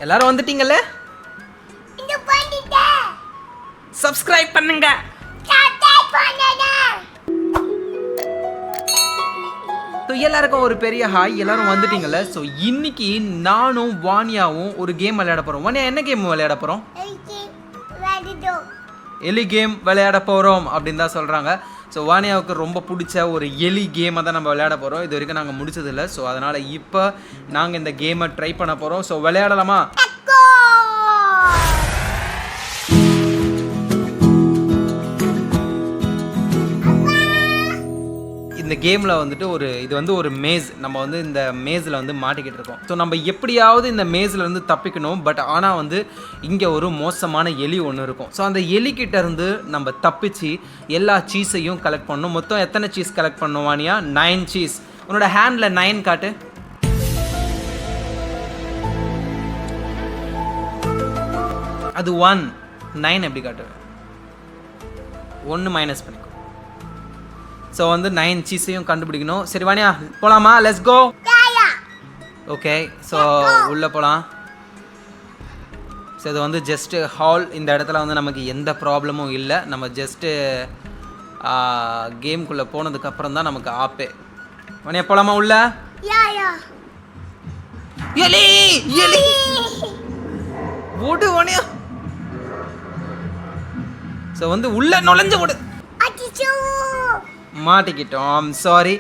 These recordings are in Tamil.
எல்லாரும் வந்துட்டீங்கல்ல? சப்ஸ்கிரைப் பண்ணுங்க. எல்லாருக்கும் ஒரு பெரிய ஹாய். எல்லாரும் வந்துட்டீங்கல்ல? ஸோ இன்னைக்கு நானும் வானியாவும் ஒரு கேம் விளையாட போறோம். வானியா, என்ன கேம் விளையாட போறோம்? எலி கேம் விளையாட போறோம் அப்படின்னு தான் சொல்றாங்க. ஸோ வானியாவுக்கு ரொம்ப பிடிச்ச ஒரு எலி கேமை தான் நம்ம விளையாட போகிறோம். இது வரைக்கும் நாங்கள் முடிச்சதில்லை. ஸோ அதனால் இப்போ நாங்கள் இந்த கேமை ட்ரை பண்ண போகிறோம். ஸோ விளையாடலாமா? இந்த கேமில் வந்துட்டு ஒரு மேஸ். நம்ம வந்து இந்த மேஸில் வந்து மாட்டிக்கிட்டு இருக்கோம். ஸோ நம்ம எப்படியாவது இந்த மேஸில் இருந்து தப்பிக்கணும். பட் ஆனால் வந்து இங்கே ஒரு மோசமான எலி ஒன்று இருக்கும். ஸோ அந்த எலிக்கிட்ட இருந்து நம்ம தப்பிச்சு எல்லா சீஸையும் கலெக்ட் பண்ணணும். மொத்தம் எத்தனை சீஸ் கலெக்ட் பண்ணணும் வானியா? 9 சீஸ். உன்னோட ஹேண்டில் 9 காட்டு. அது 1. 9 எப்படி காட்டு? 1 மைனஸ் பண்ணிக்கோ. ஸோ வந்து 9 சீஸையும் கண்டுபிடிக்கணும். சரி வானியா, போகலாமா? Let's go. ஓகே, ஸோ உள்ளே போகலாம். ஸோ இது வந்து ஜஸ்ட்டு ஹால். இந்த இடத்துல வந்து நமக்கு எந்த ப்ராப்ளமும் இல்லை. நம்ம ஜஸ்ட்டு கேம்குள்ளே போனதுக்கப்புறம் தான் நமக்கு ஆப்பே. வானியா போகலாமா உள்ள? எலி எலி ஓடு வானியா. ஸோ வந்து உள்ள நுழைஞ்சு ஓடு. மாட்டிக்கிட்டோம். சாரி,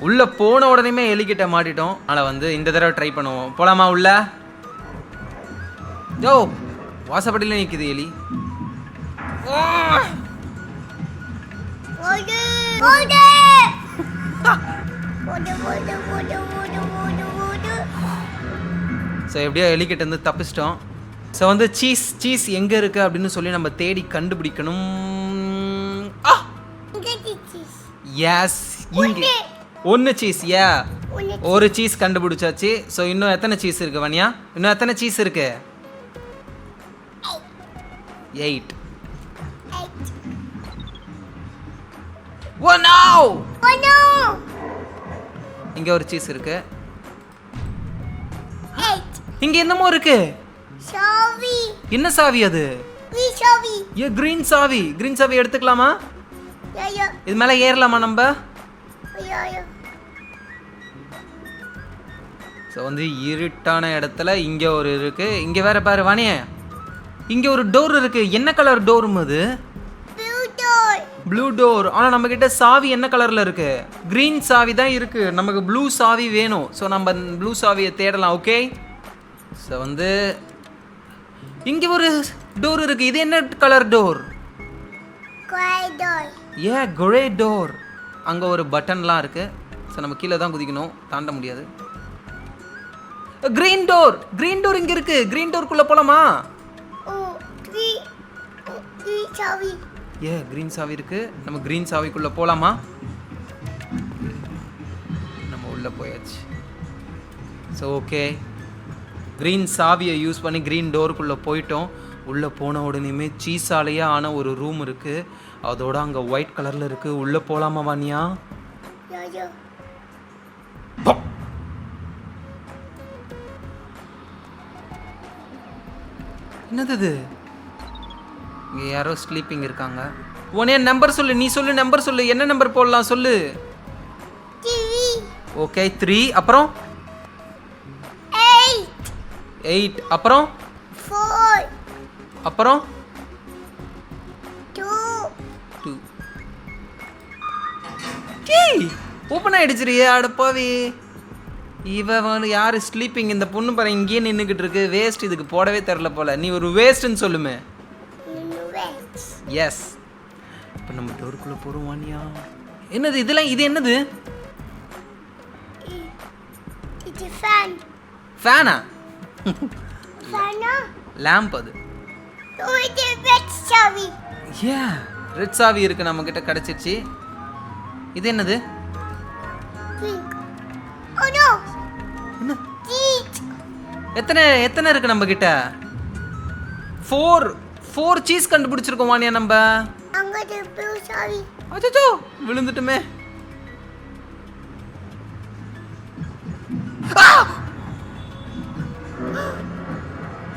உள்ளே போன உடனே எலிக்கிட்ட மாட்டிட்டோம். அதனால் வந்து இந்த தடவை ட்ரை பண்ணுவோம். போகலாமா உள்ள? ஜோ, வாசப்படியில் நிற்குது எலி. ஸோ எப்படியோ எலிக்கிட்ட இருந்து தப்பிச்சிட்டோம். ஸோ வந்து சீஸ் எங்கே இருக்குது அப்படின்னு சொல்லி நம்ம தேடி கண்டுபிடிக்கணும். எஸ், இங்கே 1 சீஸ். ஒரு சீஸ் கண்டுபிடிச்சாச்சு. ஸோ இன்னும் எத்தனை சீஸ் இருக்கு வனியா? இன்னும் எத்தனை சீஸ் இருக்கு? 8. Oh no! இங்க ஒரு சீஸ் இருக்கு. இங்க என்னமோ இருக்கு. சாவி. என்ன சாவி அது? கிரீன் சாவி. கிரீன் சாவி எடுத்துக்கலாமா? இது மேலே ஏறலாமா நம்ம? ஸோ வந்து இருட்டான இடத்துல இங்கே ஒரு இருக்கு. இங்கே வேற பாரு வாணிய, இங்கே ஒரு டோர் இருக்கு. என்ன கலர் டோரும் அது? Blue door. ஆனால் நம்ம கிட்ட சாவி என்ன கலரில் இருக்கு? கிரீன் சாவி தான் இருக்கு. நமக்கு ப்ளூ சாவி வேணும். ஸோ நம்ம ப்ளூ சாவியை தேடலாம். ஓகே, ஸோ வந்து இங்கே ஒரு டோர் இருக்கு. இது என்ன கலர் டோர்? Grey door. அங்கே ஒரு பட்டன்லாம் இருக்கு. ஸோ நம்ம கீழே தான் குதிக்கணும், தாண்ட முடியாது. Green door. கிரீன் டோர் இங்கே இருக்கு. கிரீன் டோருக்குள்ளே போகலாமா? கிரீன் சாவி இருக்கு. நம்ம கிரீன் சாவிக்குள்ளே போகலாமா? நம்ம உள்ளே போயாச்சு. ஸோ ஓகே, கிரீன் சாவியை யூஸ் பண்ணி கிரீன் டோருக்குள்ளே போயிட்டோம். உள்ளே போன உடனேயுமே சீஸாலேயே ஆன ஒரு ரூம் இருக்குது. அதோட அங்கே ஒயிட் கலரில் இருக்குது. உள்ளே போகலாமா வானியா? என்னது இது? இங்கே யாரோ ஸ்லீப்பிங் இருக்காங்க. உடனே நம்பர் சொல்லு. நீ சொல்லு, நம்பர் சொல்லு. என்ன நம்பர் போடலாம் சொல்லு. ஓகே, 3. அப்புறம் 8. அப்புறம் 4. அப்புறம் 2. ஓப்பன் ஆயிடுச்சுரியே. அடப்பாவி, இவன் யாரு ஸ்லீப்பிங்? இந்த பொண்ணு பாரு இங்கேயே நின்றுக்கிட்டு இருக்கு. வேஸ்ட். இதுக்கு போடவே தெரில போல. நீ ஒரு வேஸ்ட்னு சொல்லுமே. எஸ். இப்போ நம்ம டோருக்குள்ளே போகிறோம் வானியா. என்னது இதெல்லாம்? இது என்னது? ஃபேனா? லேம்ப் அது. ரெட் சாவி இருக்கு நம்ம கிட்ட, கிடைச்சிருச்சு. இது என்னது? எத்தனை இருக்கு நம்ம கிட்ட? 4 சீஸ் கண்டுபிடிச்சிருக்கோம் வானியா நம்ம. அச்சோ, விழுந்துட்டுமே.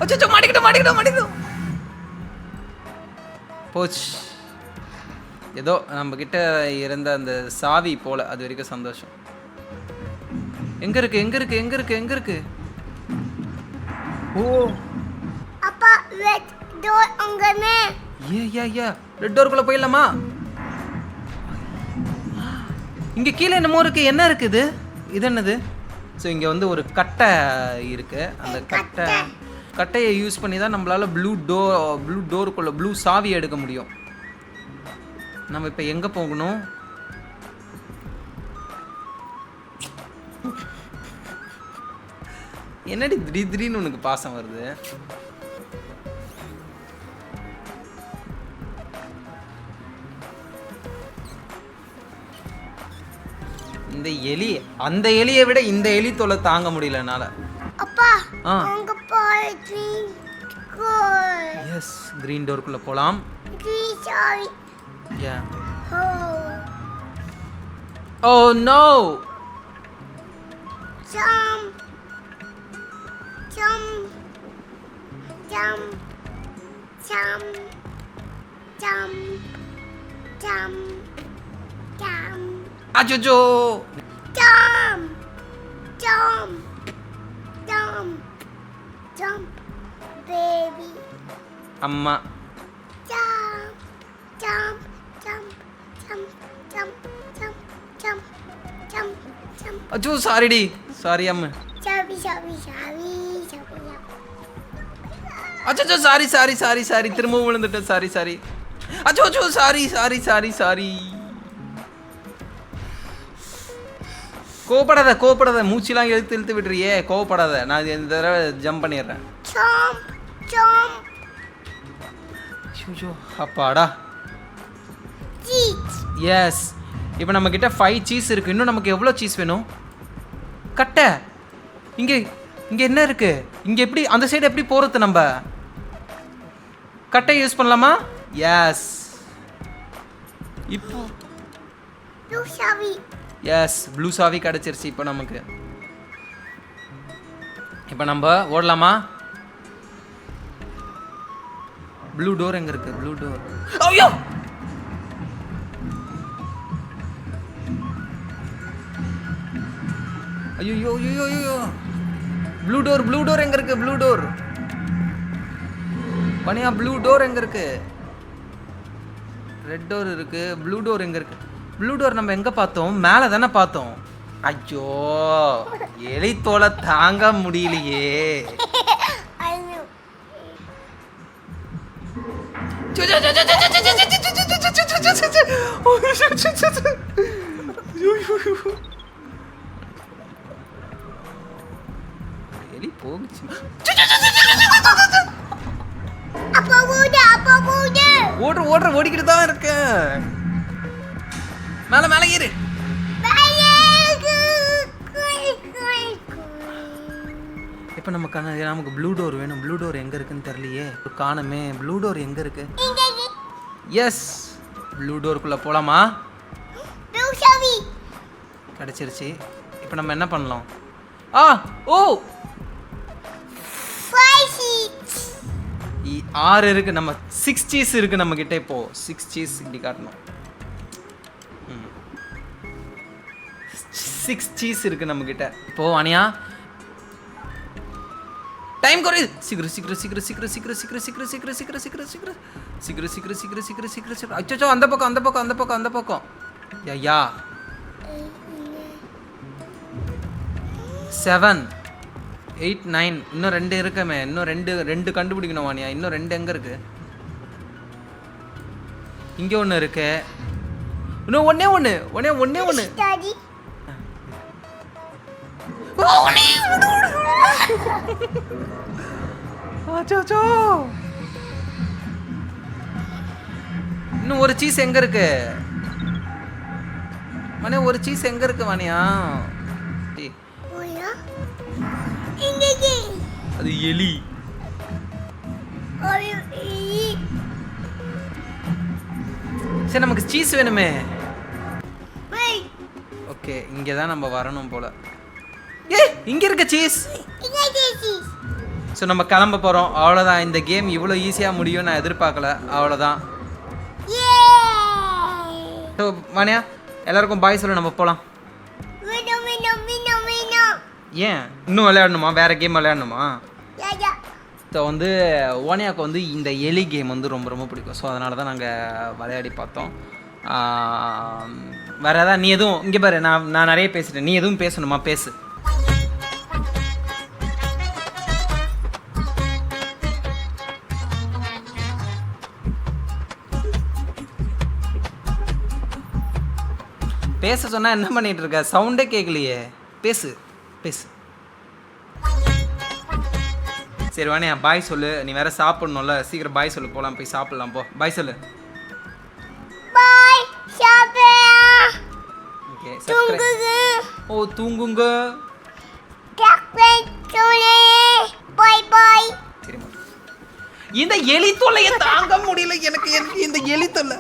அச்சோ மாட்டிக்கிட்டோம் போச்சு. ஏதோ நம்ம கிட்ட இருந்த அந்த சாவி போல, அது வரைக்கும் சந்தோஷம். எங்க இருக்கு? ஓ அப்பா ரெட் டோர் அங்கனே. ரெட் டோருக்குள்ள போயிடலாமா? இங்க கீழே என்னமோ இருக்கு. என்ன இருக்குது இது? என்னது? ஸோ இங்க வந்து ஒரு கட்டை இருக்கு. அந்த கட்டையை யூஸ் பண்ணி தான் நம்மளால ப்ளூ டோருக்குள்ள ப்ளூ சாவி எடுக்க முடியும். நம்ம இப்போ எங்க போகணும்? என்னடி திடீர்னு உனக்கு பாசம் வருது? இந்த எலி, அந்த எலியை விட இந்த எலி தொலை தாங்க முடியல என்னால. அப்பா அங்க போய் எஸ், கிரீன் டோருக்குள்ள போலாம். சாரி. யா. Oh no. அச்சோ. Jump, baby. அம்மா. Jump. அச்சோ சாரிடி. சாரி அம்மா. Sorry. அச்சோ சாரி. திரும்ப விழுந்துட்டேன். சாரி. அச்சோ சாரி. கோவப்படாத. மூச்சிலாம் இழுத்து விட்டுறியே. கோவப்படாத. நான் இந்த தடவை ஜம்ப் பண்ணிடுறேன். அப்பாடா. எஸ். இப்போ நம்ம கிட்ட 5 சீஸ் இருக்கு. இன்னும் நமக்கு எவ்வளோ சீஸ் வேணும்? கட்டை. இங்க என்ன இருக்கு? இங்க எப்படி அந்த சைடு எப்படி போறது? நம்ம கட்டை யூஸ் பண்ணலாமா? எஸ். இப்போ எஸ், ப்ளூ சாவி கிடைச்சிருச்சு இப்போ நமக்கு. இப்போ நம்ம ஓடலாமா? ப்ளூ டோர் எங்க இருக்கு? Blue door. ஐயோ, ப்ளூ டோர் எங்க இருக்கு? ப்ளூ டோர் பனியா. ப்ளூ டோர் எங்க இருக்கு? ரெட் டோர் இருக்கு. ப்ளூ டோர் எங்க இருக்கு? ப்ளூ டோர் நம்ம எங்க பார்த்தோம்? மேலே தானே பார்த்தோம். ஐயோ, எலி தோலை தாங்க முடியலையே. எலி போகுச்சு. ஓடிக்கிட்டு தான் இருக்கேன். மேல ஏறு. இப்போ நமக்கு ப்ளூ டோர் வேணும். ப்ளூ டோர் எங்க இருக்குன்னு தெரியலையே. காணுமே. ப்ளூ டோர் எங்க இருக்கு? எஸ், ப்ளூ டோருக்குள்ள போலாமா? கிடைச்சிருச்சு. இப்போ நம்ம என்ன பண்ணலாம்? ஓ 6 இருக்கு. நம்ம 6 சீஸ் இருக்கு நம்ம கிட்ட. இப்போ 6 சீஸ் இப்படி காட்டணும். 6 சீஸ் இருக்கு நம்ம கிட்ட. இப்போ அனியா டைம் குறை. சீக்கிரம். அச்சோ, அந்த பக்கம். யா 7 8 9. இன்னும் 2 இருக்குமே. இன்னும் ரெண்டு கண்டுபிடிக்கணும் வாணியா. இன்னும் 2 எங்க இருக்கு? இங்க ஒண்ணு இருக்கு. இன்னும் ஒண்ணே ஒண்ணு. அச்சோ, இன்னும் ஒரு சீஸ் எங்க இருக்கு? மணியா, ஒரு சீஸ் எங்க இருக்கு வாணியா? அது எலி. சரி, நமக்கு சீஸ் வேணுமே. ஓகே, இங்க தான் நம்ம வரணும் போல. இங்க இருக்க சீஸ். ஸோ நம்ம கிளம்ப போகிறோம், அவ்வளோதான். இந்த கேம் இவ்வளோ ஈஸியாக முடியும் நான் எதிர்பார்க்கல, அவ்வளோதான். ஸோ வாணியா எல்லாருக்கும் பாய் சொல்ல நம்ம போகலாம். ஏன் இன்னும் விளையாடணுமா? வேறு கேம் விளையாடணுமா? ஸோ வந்து ஓனியாவுக்கு வந்து இந்த எலி கேம் வந்து ரொம்ப ரொம்ப பிடிக்கும். ஸோ அதனால தான் நாங்கள் விளையாடி பார்த்தோம். வேறு ஏதாவது நீ எதுவும் இங்கே பாரு, நான் நிறைய பேசிட்டேன், நீ எதுவும் பேசணுமா? பேசு. பேச சொன்னா என்ன பண்ணிட்டு இருக்க? சவுண்டே கேட்கலையே. பேசு பேசு. சரி வாணியா பாய் சொல்லு, நீ வேற சாப்பிடணும்ல, சீக்கிரம் பாய் சொல்லு, போலாம் போய் சாப்பிடலாம். போ பாய் சொல்லு. பாய் சாப்பிடலாம். ஓகே தூங்குங்க. ஓ தூங்குங்க. பாய் பாய். சரி இந்த எலி தொல்லையை தாங்க முடியல எனக்கு இந்த எலி தொல்லை.